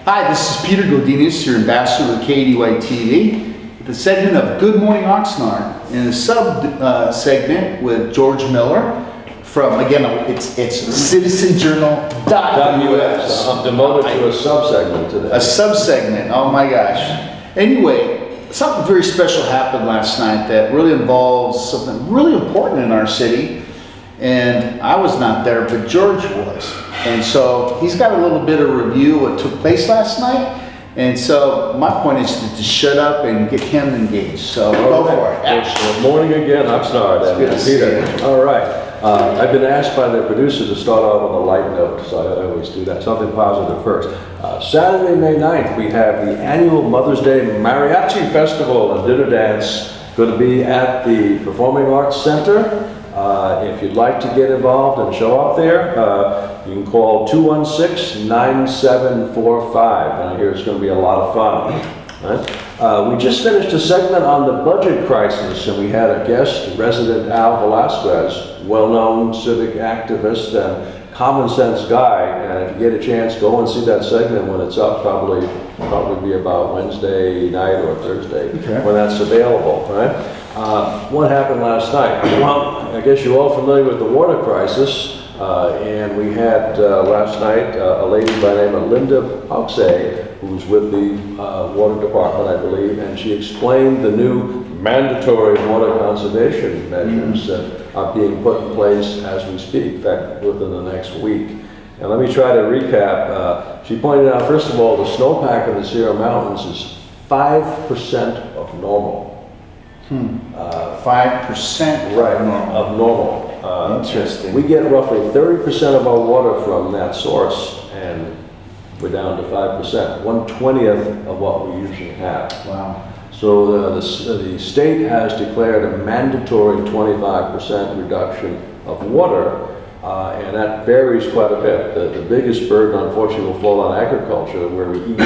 Hi, this is Peter Godinez, your ambassador with KDY-TV, with the segment of Good Morning Oxnard, and a segment with George Miller from, again, it's citizenjournal.us. I'm demoted to a sub-segment today. A sub-segment, oh my gosh. Anyway, something very special happened last night that really involves something really important in our city. And I was not there, but George was. And so he's got a little bit of review of what took place last night. And so my point is to shut up and get him engaged. So go for it. Good morning again, Oxnard and Peter. All right. I've been asked by the producer to start out with a light note, so I always do that. Something positive first. Saturday, May 9th, we have the annual Mother's Day Mariachi Festival and Dinner Dance going to be at the Performing Arts Center. If you'd like to get involved and show up there, you can call 216-9745, and I hear it's going to be a lot of fun. Right? We just finished a segment on the budget crisis, and we had a guest, resident Al Velasquez, well-known civic activist and common sense guy, and if you get a chance, go and see that segment when it's up, probably be about Wednesday night or Thursday, when that's available, right? What happened last night? Well, I guess you're all familiar with the water crisis, and we had last night a lady by the name of Linda Pauxay, who's with the water department, I believe, and she explained the new mandatory water conservation measures that are being put in place as we speak, in fact, within the next week. And let me try to recap. She pointed out, first of all, the snowpack in the Sierra Mountains is 5% of normal. 5% right, of normal. Interesting. We get roughly 30% of our water from that source, and we're down to 5%, 1/20th of what we usually have. Wow. So the state has declared a mandatory 25% reduction of water, and that varies quite a bit. The biggest burden, unfortunately, will fall on agriculture, where we eat.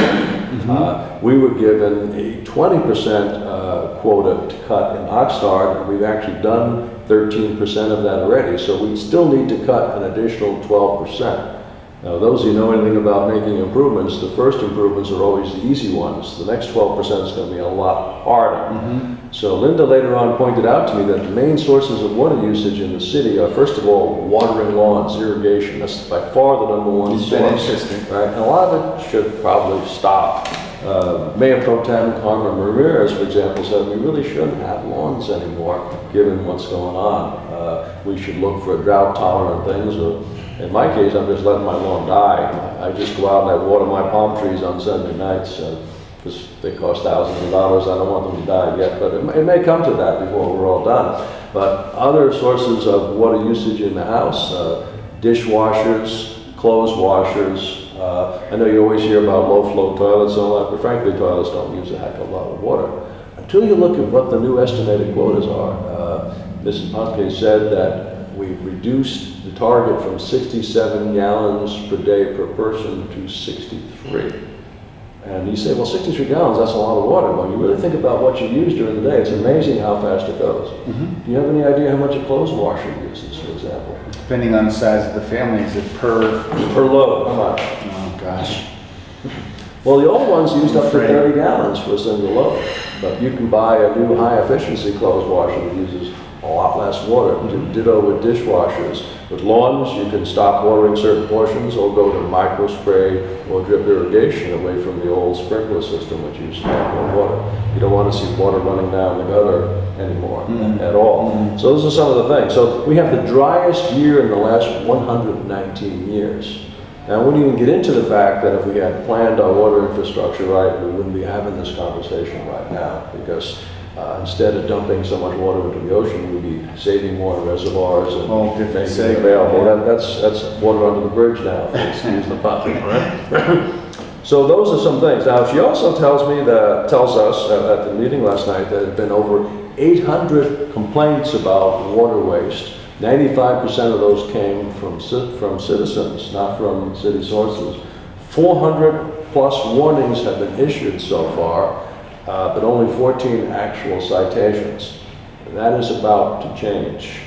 We were given a 20% quota to cut in Oxnard, and we've actually done 13% of that already, so we still need to cut an additional 12%. Now, those of you who know anything about making improvements, the first improvements are always the easy ones. The next 12% is going to be a lot harder. So Linda later on pointed out to me that the main sources of water usage in the city are, first of all, watering lawns, irrigation. That's by far the number one source. Right? And a lot of it should probably stop. Mayor Pro Tem Carmen Ramirez, for example, said we really shouldn't have lawns anymore, given what's going on. We should look for drought-tolerant things. In my case, I'm just letting my lawn die. I just go out and I water my palm trees on Sunday nights because they cost thousands of dollars. I don't want them to die yet, but it may come to that before we're all done. But other sources of water usage in the house, dishwashers, clothes washers. I know you always hear about low-flow toilets and all that, but frankly, toilets don't use a heck of a lot of water. Until you look at what the new estimated quotas are, Mrs. Ponke said that we've reduced the target from 67 gallons per day per person to 63. And you say, well, 63 gallons, that's a lot of water. When you really think about what you use during the day, it's amazing how fast it goes. Do you have any idea how much a clothes washer uses, for example? Depending on the size of the family, is it per load? How much? Oh, gosh. Well, the old ones used up to 30 gallons for a single load. But you can buy a new high-efficiency clothes washer that uses a lot less water. Ditto with dishwashers. With lawns, you can stop watering certain portions or go to micro spray or drip irrigation away from the old sprinkler system, which uses a lot more water. You don't want to see water running down the gutter anymore at all. So those are some of the things. So we have the driest year in the last 119 years. Now, we wouldn't even get into the fact that if we had planned our water infrastructure right, we wouldn't be having this conversation right now, because instead of dumping so much water into the ocean, we'd be saving water reservoirs and making it available. That's water under the bridge now, if you excuse the pun, right? So those are some things. Now, she also tells us at the meeting last night that there have been over 800 complaints about water waste. 95% of those came from citizens, not from city sources. 400 plus warnings have been issued so far, but only 14 actual citations. And that is about to change.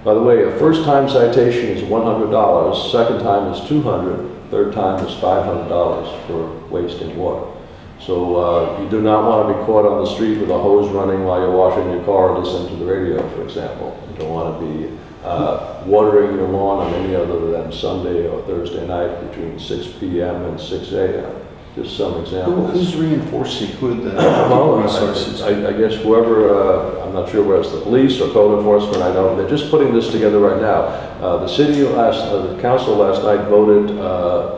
By the way, a first-time citation is $100, second time is $200, third time is $500 for wasting water. So you do not want to be caught on the street with a hose running while you're washing your car and listening to the radio, for example. You don't want to be watering your lawn on any other than Sunday or Thursday night between 6 p.m. and 6 a.m. Just some examples. Who's reinforcing the Well, resources? I guess whoever, I'm not sure whether it's the police or code enforcement, I know, they're just putting this together right now. The council last night voted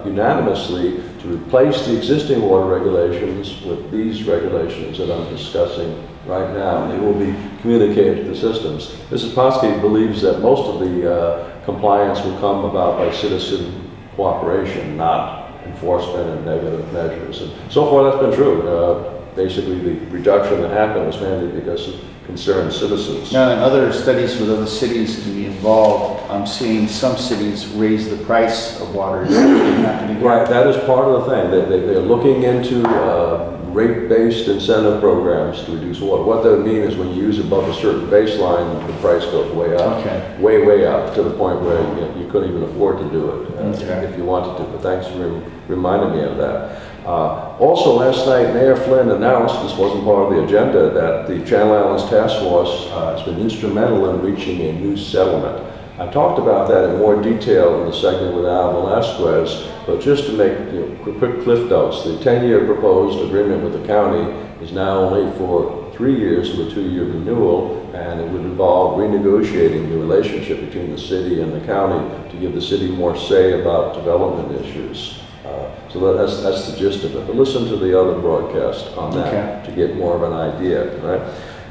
unanimously to replace the existing water regulations with these regulations that I'm discussing right now. And they will be communicated to the systems. Mrs. Ponsky believes that most of the compliance will come about by citizen cooperation, not enforcement and negative measures. And so far that's been true. Basically the reduction that happened was mainly because of concerned citizens. Now, in other studies with other cities to be involved, I'm seeing some cities raise the price of water. Is that happening? Right, that is part of the thing. They're looking into rate-based incentive programs to reduce water. What that means is when you use above a certain baseline, the price goes way up. Okay. Way up, to the point where you couldn't even afford to do it Okay. if you wanted to. But thanks for reminding me of that. Also, last night, Mayor Flynn announced, this wasn't part of the agenda, that the Channel Islands Task Force has been instrumental in reaching a new settlement. I talked about that in more detail in the segment with Al Velasquez, but just to make quick cliff notes, the 10-year proposed agreement with the county is now only for 3 years with a 2-year renewal, and it would involve renegotiating the relationship between the city and the county to give the city more say about development issues. So that's the gist of it. But listen to the other broadcast on that to get more of an idea, right?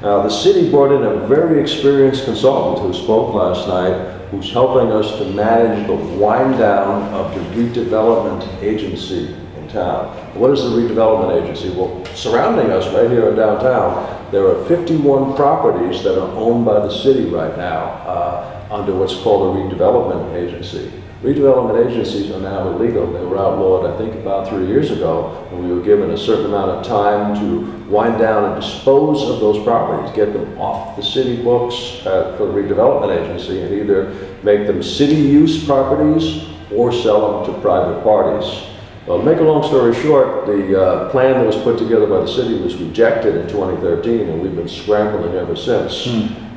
Now, the city brought in a very experienced consultant who spoke last night, who's helping us to manage the wind down of the redevelopment agency in town. What is the redevelopment agency? Well, surrounding us right here in downtown, there are 51 properties that are owned by the city right now under what's called a redevelopment agency. Redevelopment agencies are now illegal. They were outlawed, I think, about 3 years ago, and we were given a certain amount of time to wind down and dispose of those properties, get them off the city books for the redevelopment agency, and either make them city use properties or sell them to private parties. Well, to make a long story short, the plan that was put together by the city was rejected in 2013, and we've been scrambling ever since.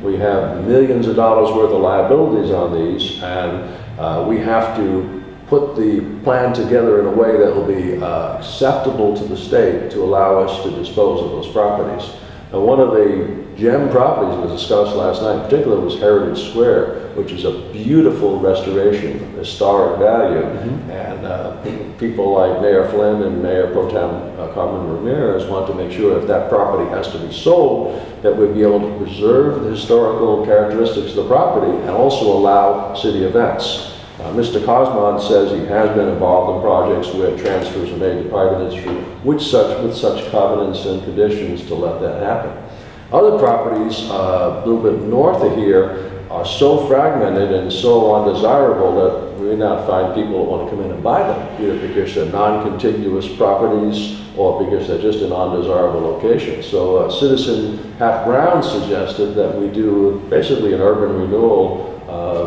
We have millions of dollars worth of liabilities on these, and we have to put the plan together in a way that will be acceptable to the state to allow us to dispose of those properties. Now, one of the gem properties that was discussed last night in particular was Heritage Square, which is a beautiful restoration of historic value. And people like Mayor Flynn and Mayor Pro Tem Carmen Ramirez want to make sure if that property has to be sold, that we'd be able to preserve the historical characteristics of the property and also allow city events. Mr. Cosmond says he has been involved in projects where transfers are made to private industry with such covenants and conditions to let that happen. Other properties a little bit north of here are so fragmented and so undesirable that we may not find people that want to come in and buy them, either because they're non-contiguous properties or because they're just in undesirable locations. So citizen Pat Brown suggested that we do basically an urban renewal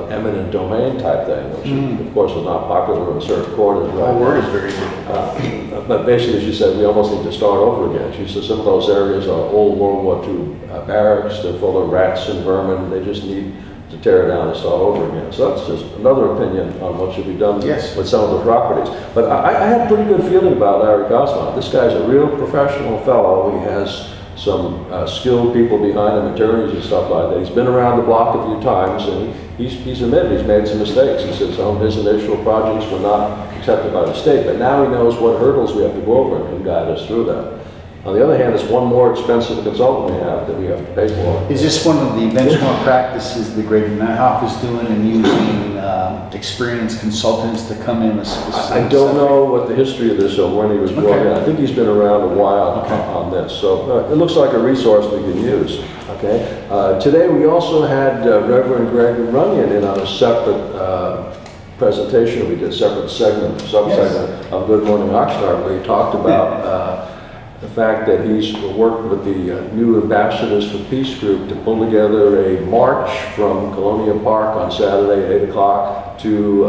eminent domain type thing, which of course was not popular in certain quarters. Right? The word is very difficult. But basically she said we almost need to start over again. She said some of those areas are old World War II barracks, they're full of rats and vermin, they just need to tear it down and start over again. So that's just another opinion on what should be done with some of the properties. But I had a pretty good feeling about Larry Cosmond. This guy's a real professional fellow. He has some skilled people behind him, attorneys and stuff like that. He's been around the block a few times, and he's admitted he's made some mistakes. He says some of his initial projects were not accepted by the state, but now he knows what hurdles we have to go over and can guide us through that. On the other hand, there's one more expensive consultant we have that we have to pay for. Is this one of the benchmark practices the Greater Nighthawk is doing and using experienced consultants to come in? I don't know what the history of this or when he was brought in. I think he's been around a while on this. So it looks like a resource we can use. Okay. Today we also had Reverend Greg Runyon in on a separate presentation. We did a separate segment, sub-segment of Good Morning Oxnard, where he talked about the fact that he's worked with the new Ambassadors for Peace group to pull together a march from Colonia Park on Saturday at 8 o'clock to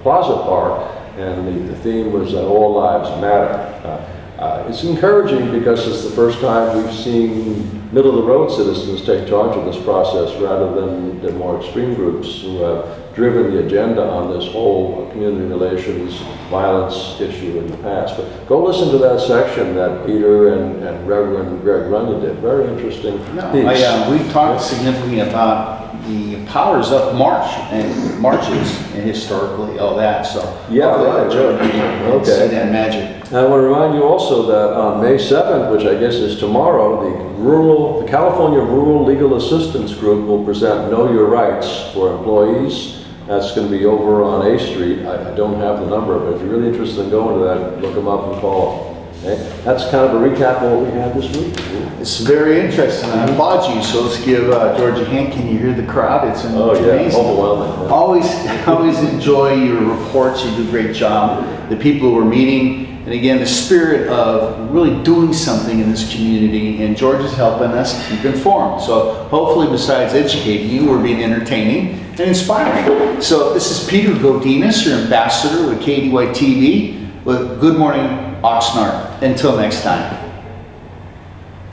Plaza Park, and the theme was that all lives matter. It's encouraging because it's the first time we've seen middle-of-the-road citizens take charge of this process rather than the more extreme groups who have driven the agenda on this whole community relations violence issue in the past. But go listen to that section that Peter and Reverend Greg Runyon did. Very interesting piece. We talked significantly about the powers of marches and historically all that. So yeah, right. See that magic. I want to remind you also that on May 7th, which I guess is tomorrow, the California Rural Legal Assistance Group will present Know Your Rights for employees. That's going to be over on A Street. I don't have the number, but if you're really interested in going to that, look them up and call them. Okay? That's kind of a recap of what we had this week. It's very interesting. I applaud you. So let's give George a hand. Can you hear the crowd? It's amazing. Oh yeah, overwhelming. Yeah. Always enjoy your reports. You do a great job. The people who we're meeting, and again, the spirit of really doing something in this community. And George is helping us keep informed. So hopefully, besides educating you, we're being entertaining and inspiring. So this is Peter Godinez, your ambassador with KDY TV. With Good Morning Oxnard. Until next time.